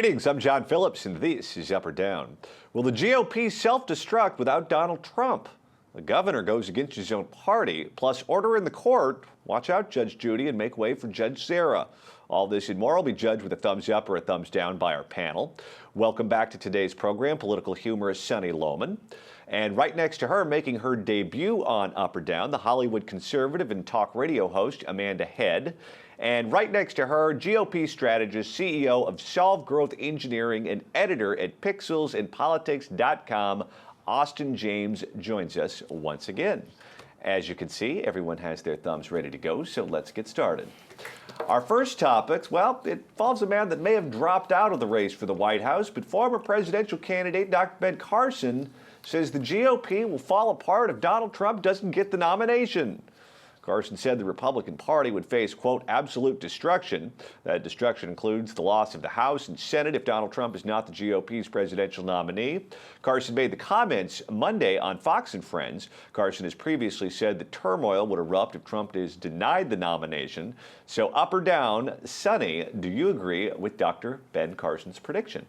Greetings, I'm John Phillips, and this is Up or Down. Will the GOP self-destruct without Donald Trump? The governor goes against his own party, plus order in the court. Watch out, Judge Judy, and make way for Judge Sarah. All this and more will be judged with a thumbs up or a thumbs down by our panel. Welcome back to today's program, political humorist Sunny Lohman. And right next to her, making her debut on Up or Down, the Hollywood conservative and talk radio host Amanda Head. And right next to her, GOP strategist, CEO of Solve Growth Engineering and editor at pixelsandpolitics.com, Austin James joins us once again. As you can see, everyone has their thumbs ready to go, so let's get started. Our first topic, well, it involves a man that may have dropped out of the race for the White House, but former presidential candidate Dr. Ben Carson says the GOP will fall apart if Donald Trump doesn't get the nomination. Carson said the Republican Party would face, quote, absolute destruction. That destruction includes the loss of the House and Senate if Donald Trump is not the GOP's presidential nominee. Carson made the comments Monday on Fox and Friends. Carson has previously said that turmoil would erupt if Trump is denied the nomination. So up or down, Sunny, do you agree with Dr. Ben Carson's prediction?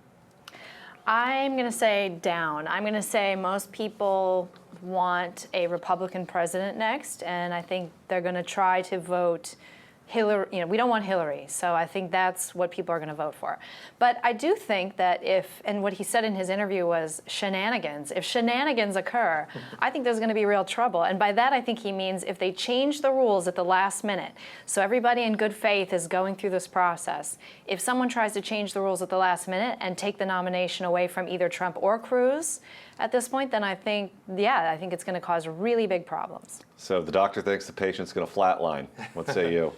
I'm going to say down. I'm going to say most people want a Republican president next, and I think they're going to try to vote Hillary. You know, we don't want Hillary, so I think that's what people are going to vote for. But I do think that if, and what he said in his interview was shenanigans, if shenanigans occur, I think there's going to be real trouble. And by that, I think he means if they change the rules at the last minute, so everybody in good faith is going through this process. If someone tries to change the rules at the last minute and take the nomination away from either Trump or Cruz at this point, then I think, I think it's going to cause really big problems. So the doctor thinks the patient's going to flatline. What say you?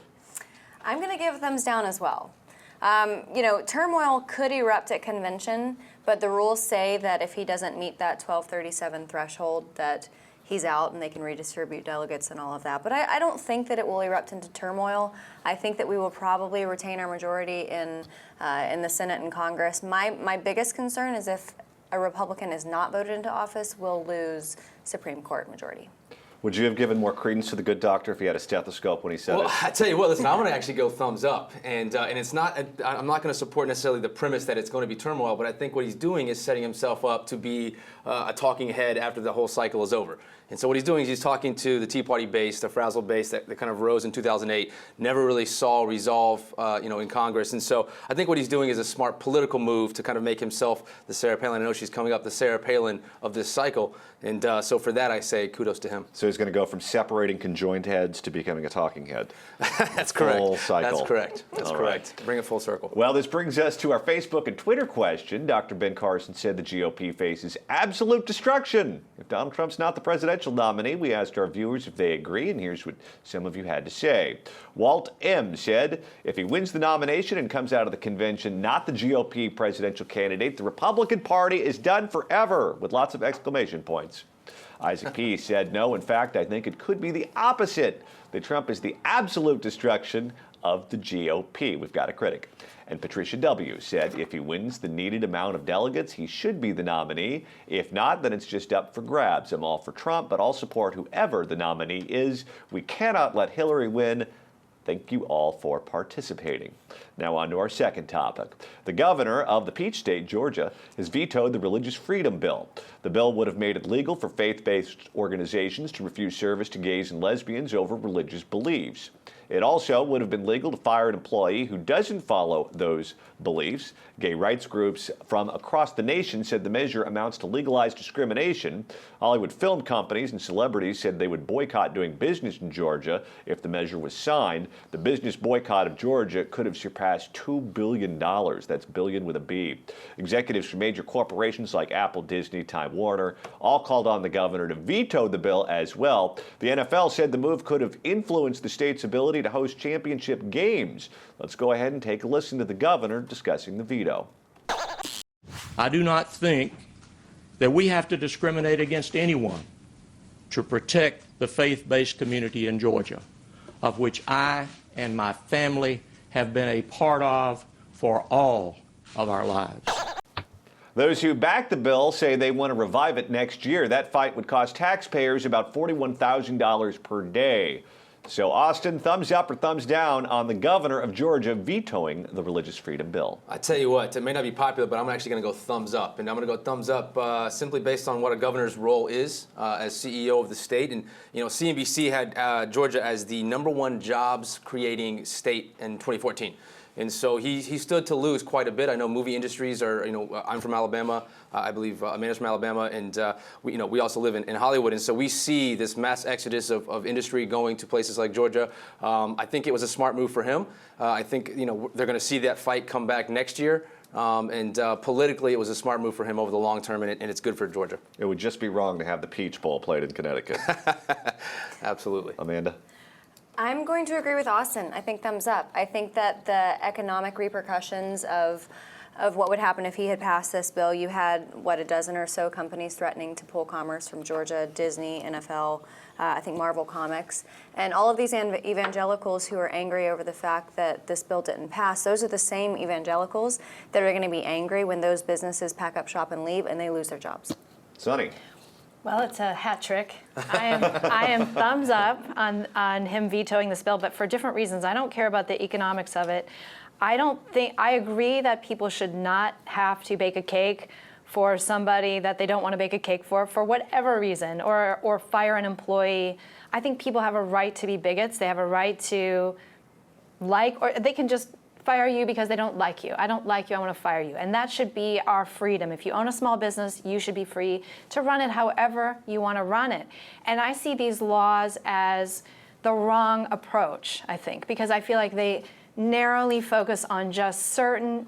I'm going to give a thumbs down as well. You know, turmoil could erupt at convention, but the rules say that if he doesn't meet that 1237 threshold, that he's out and they can redistribute delegates and all of that. But I don't think that it will erupt into turmoil. I think that we will probably retain our majority in the Senate and Congress. My biggest concern is if a Republican is not voted into office, we'll lose Supreme Court majority. Would you have given more credence to the good doctor if he had a stethoscope when he said it? Well, I tell you what, listen, I'm going to actually go thumbs up. And it's not, I'm not going to support necessarily the premise that it's going to be turmoil, but I think what he's doing is setting himself up to be a talking head after the whole cycle is over. And so what he's doing is he's talking to the Tea Party base, the frazzled base that kind of rose in 2008, never really saw resolve, in Congress. And so I think what he's doing is a smart political move to kind of make himself the Sarah Palin. I know she's coming up, the Sarah Palin of this cycle. And so for that, I say kudos to him. So he's going to go from separating conjoined heads to becoming a talking head. That's correct. Full cycle. That's correct. That's correct. Right. Bring it full circle. Well, this brings us to our Facebook and Twitter question. Dr. Ben Carson said the GOP faces absolute destruction if Donald Trump's not the presidential nominee. We asked our viewers if they agree, and here's what some of you had to say. Walt M. said, if he wins the nomination and comes out of the convention not the GOP presidential candidate, the Republican Party is done forever, with lots of exclamation points. Isaac P. said, no, in fact, I think it could be the opposite, that Trump is the absolute destruction of the GOP. We've got a critic. And Patricia W. said, if he wins the needed amount of delegates, he should be the nominee. If not, then it's just up for grabs. I'm all for Trump, but I'll support whoever the nominee is. We cannot let Hillary win. Thank you all for participating. Now on to our second topic. The governor of the Peach State, Georgia, has vetoed the Religious Freedom Bill. The bill would have made it legal for faith-based organizations to refuse service to gays and lesbians over religious beliefs. It also would have been legal to fire an employee who doesn't follow those beliefs. Gay rights groups from across the nation said the measure amounts to legalized discrimination. Hollywood film companies and celebrities said they would boycott doing business in Georgia if the measure was signed. The business boycott of Georgia could have surpassed $2 billion. That's billion with a B. Executives from major corporations like Apple, Disney, Time Warner all called on the governor to veto the bill as well. The NFL said the move could have influenced the state's ability to host championship games. Let's go ahead and take a listen to the governor discussing the veto. I do not think that we have to discriminate against anyone to protect the faith-based community in Georgia, of which I and my family have been a part of for all of our lives. Those who back the bill say they want to revive it next year. That fight would cost taxpayers about $41,000 per day. So, Austin, thumbs up or thumbs down on the governor of Georgia vetoing the religious freedom bill? I tell you what, it may not be popular, but I'm actually going to go thumbs up. And I'm going to go thumbs up simply based on what a governor's role is as CEO of the state. And, CNBC had Georgia as the #1 jobs creating state in 2014. And so he stood to lose quite a bit. I know movie industries are, I'm from Alabama. I believe Amanda's from Alabama. And, we also live in Hollywood. And so we see this mass exodus of industry going to places like Georgia. I think it was a smart move for him. I think, they're going to see that fight come back next year. And politically, it was a smart move for him over the long term, and it's good for Georgia. It would just be wrong to have the Peach Bowl played in Connecticut. Absolutely. Amanda? I'm going to agree with Austin. I think thumbs up. I think that the economic repercussions of what would happen if he had passed this bill, you had, a dozen or so companies threatening to pull commerce from Georgia, Disney, NFL, I think Marvel Comics, and all of these evangelicals who are angry over the fact that this bill didn't pass, those are the same evangelicals that are going to be angry when those businesses pack up shop and leave and they lose their jobs. Sonny? Well, it's a hat trick. I am thumbs up on him vetoing this bill, but for different reasons. I don't care about the economics of it. I agree that people should not have to bake a cake for somebody that they don't want to bake a cake for whatever reason, or fire an employee. I think people have a right to be bigots. They have a right to or they can just fire you because they don't like you. I don't like you, I want to fire you. And that should be our freedom. If you own a small business, you should be free to run it however you want to run it. And I see these laws as the wrong approach, I think, because I feel like they narrowly focus on just certain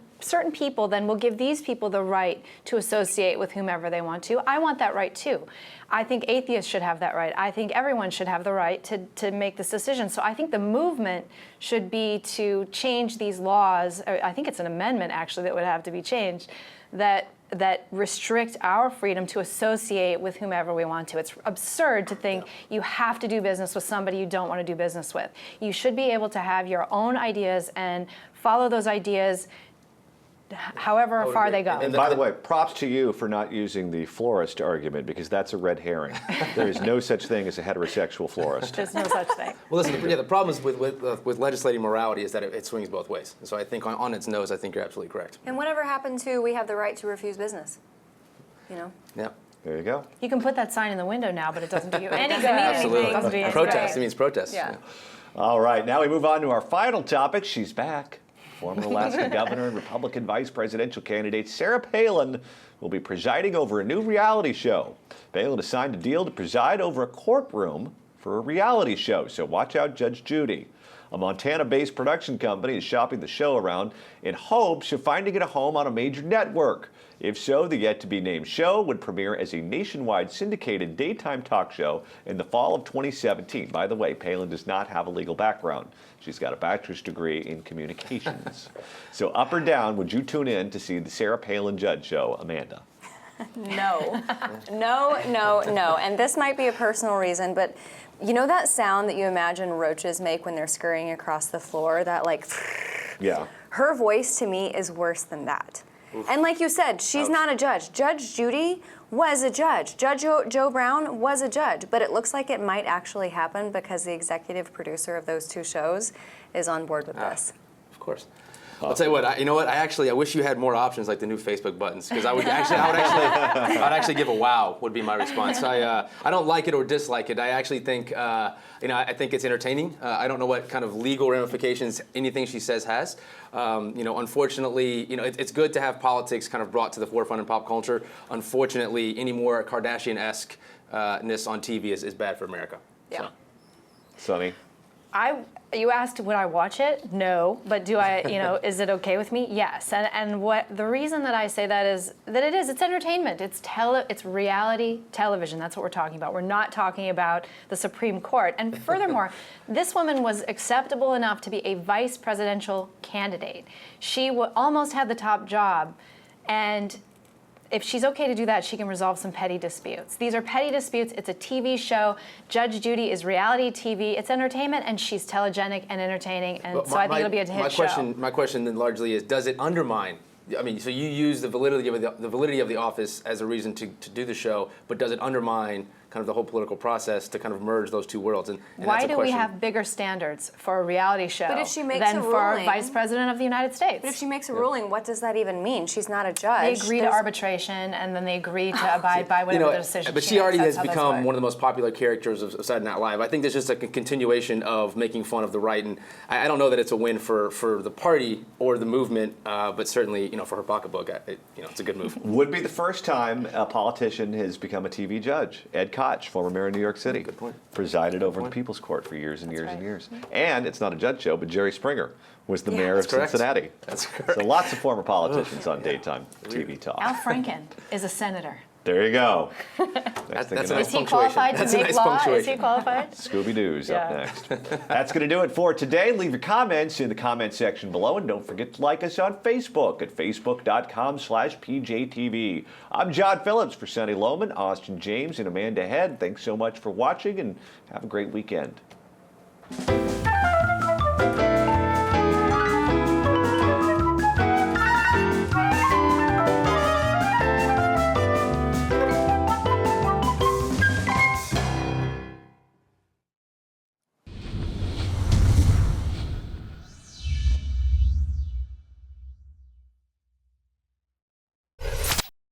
people, then will give these people the right to associate with whomever they want to. I want that right too. I think atheists should have that right. I think everyone should have the right to make this decision. So I think the movement should be to change these laws. I think it's an amendment actually that would have to be changed that restrict our freedom to associate with whomever we want to. It's absurd to think you have to do business with somebody you don't want to do business with. You should be able to have your own ideas and follow those ideas however far they go. And by the way, props to you for not using the florist argument, because that's a red herring. There is no such thing as a heterosexual florist. There's no such thing. Well, listen, the problem is with legislating morality is that it swings both ways. And so I think on its nose, I think you're absolutely correct. And whatever happened to, we have the right to refuse business, Yeah. There you go. You can put that sign in the window now, but it doesn't do you any good. Absolutely. It doesn't do you any Protest. good. It means protest. Yeah. All right, now we move on to our final topic. She's back. Former Alaska governor and Republican vice presidential candidate Sarah Palin will be presiding over a new reality show. Palin has signed a deal to preside over a courtroom for a reality show, so watch out, Judge Judy. A Montana-based production company is shopping the show around in hopes of finding it a home on a major network. If so, the yet-to-be-named show would premiere as a nationwide syndicated daytime talk show in the fall of 2017. By the way, Palin does not have a legal background. She's got a bachelor's degree in communications. So up or down, would you tune in to see the Sarah Palin Judge Show, Amanda? No. No. And this might be a personal reason, but you know that sound that you imagine roaches make when they're scurrying across the floor? That Yeah. Her voice to me is worse than that. Oof. And like you said, she's not a judge. Judge Judy was a judge. Judge Joe Brown was a judge. But it looks like it might actually happen because the executive producer of those two shows is on board with this. Of course. I'll tell you what. I wish you had more options like the new Facebook buttons, because I would actually give a wow would be my response. I don't like it or dislike it. I actually think I think it's entertaining. I don't know what kind of legal ramifications anything she says has. Unfortunately, it's good to have politics kind of brought to the forefront in pop culture. Unfortunately, any more Kardashian-esque-ness on TV is bad for America. Yeah. Sonny? You asked, would I watch it? No. But do I, is it okay with me? Yes. And what the reason that I say that is that it's entertainment. It's reality television. That's what we're talking about. We're not talking about the Supreme Court. And furthermore, this woman was acceptable enough to be a vice presidential candidate. She almost had the top job. And if she's okay to do that, she can resolve some petty disputes. These are petty disputes. It's a TV show. Judge Judy is reality TV. It's entertainment, and she's telegenic and entertaining, and I think it'll be a hit show. My question then largely is, does it undermine? I mean, so you use the validity of the office as a reason to do the show, but does it undermine kind of the whole political process to kind of merge those two worlds. And Why that's a do we question. have bigger standards for a reality show But if she makes than a for ruling- Vice President of the United States? But if she makes a ruling, what does that even mean? She's not a They judge. agree to arbitration, and then they agree to abide by whatever the decision. But she already makes. has That's how those become work. one of the most popular characters of Saturday Night Live. I think there's just a continuation of making fun of the right, and I don't know that it's a win for the party or the movement, but certainly, for her pocketbook, it's a good move. Would be the first time a politician has become a TV judge. Ed Koch, former mayor of New York City, Good point. presided over the People's Court for years and years and right. years. And it's not a judge show, but Jerry Springer was the mayor of That's correct. Cincinnati. That's correct. So lots of former politicians on daytime TV talk. Al Franken is a senator. There you go. That's a thing nice you know. Is he punctuation. qualified to That's a make nice law? Is he punctuation. qualified? Scooby-Doo's up Yeah. next. That's going to do it for today. Leave your comments in the comment section below, and don't forget to like us on Facebook at facebook.com/PJTV. I'm John Phillips for Sonny Lohman, Austin James, and Amanda Head. Thanks so much for watching, and have a great weekend.